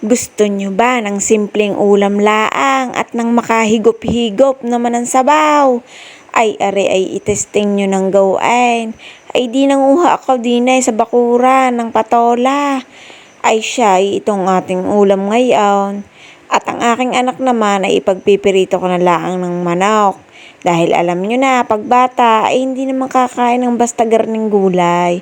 Gusto nyo ba ng simpleng ulam laang at ng makahigop-higop naman ang sabaw? Ay are ay itesting nyo ng gawain. Ay di nanguha ako din sa bakuran ng patola. Ay siya ay itong ating ulam ngayon. At ang aking anak naman ay ipagpipirito ko na laang ng manok. Dahil alam nyo na, pagbata ay hindi naman kakain ng basta garning gulay.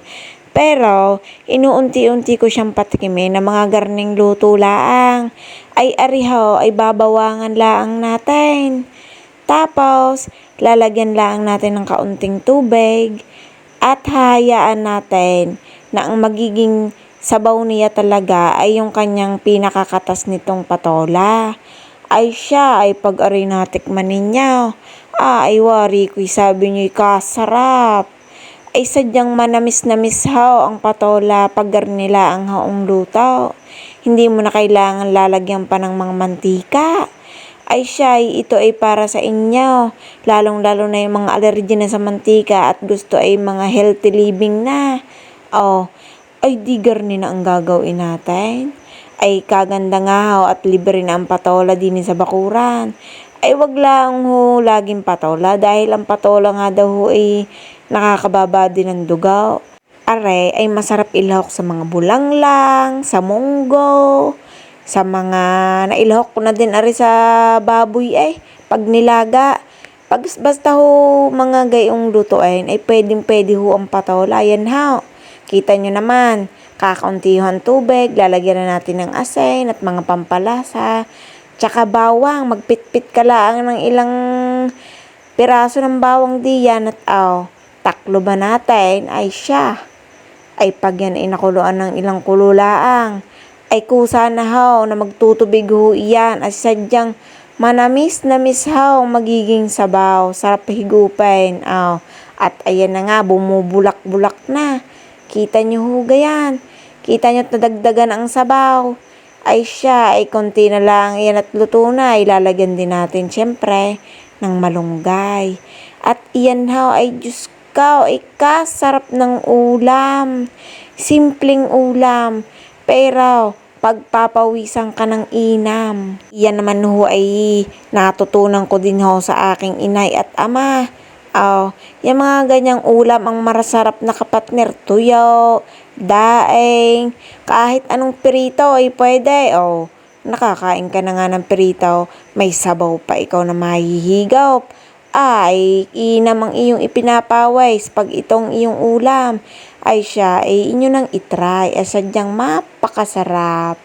Pero, inuunti-unti ko siyang patikimin ng mga garning luto laang. Ay ariho, ay babawangan laang natin. Tapos, lalagyan laang natin ng kaunting tubig. At hayaan natin na ang magiging sabaw niya talaga ay yung kanyang pinakakatas nitong patola. Ay siya, ay pag-ari natikman ninyo. Ay wari ko'y sabi niyo'y kasarap. Ay sadyang manamis-namis ang patola pag garnila ang haong luto. Hindi mo na kailangan lalagyan pa ng mga mantika. Ay siya, ito ay para sa inyo. Lalong-lalo na yung mga allergy na sa mantika at gusto ay mga healthy living na. Ay di garni na ang gagawin natin. Ay kaganda nga at libre na ang patola din sa bakuran. Ay wag lang laging patola dahil ang patola nga daw ay nakakababa din ng dugo. Are ay masarap ilahok sa mga bulanglang, sa munggo, sa mga nailahok ko na din are sa baboy pag nilaga. Pag basta mga gayong lutuin ay pwedeng-pwede ang patola. Yan kita nyo naman, kakauntihan tubig, lalagyan na natin ng asin at mga pampalasa. Tsaka bawang, magpitpit ka lang ng ilang piraso ng bawang diyan at taklo ba natin ay siya. Ay pag yan ay nakuluan ng ilang kululaang, ay kusa na na magtutubig iyan at sadyang manamis-namis magiging sabaw. Sarap higupin. At ayan na nga, bumubulak-bulak na. Kita nyo gayan. Kita nyo nadagdagan ang sabaw. Ay siya, ay konti na lang yan at luto na. Ilalagyan din natin syempre ng malunggay. At iyan ay Diyos ko, ay kasarap ng ulam. Simpleng ulam. Pero pagpapawisan ka ng inam. Yan naman ay natutunan ko din sa aking inay at ama. Yung mga ganyang ulam ang marasarap na kapatner, tuyo, daing, kahit anong pirito ay pwede. Nakakain ka na nga ng pirito, may sabaw pa ikaw na mahihigop. Ay, inam ang iyong ipinapawis pag itong iyong ulam. Ay siya, ay inyo nang itry, sadyang mapakasarap.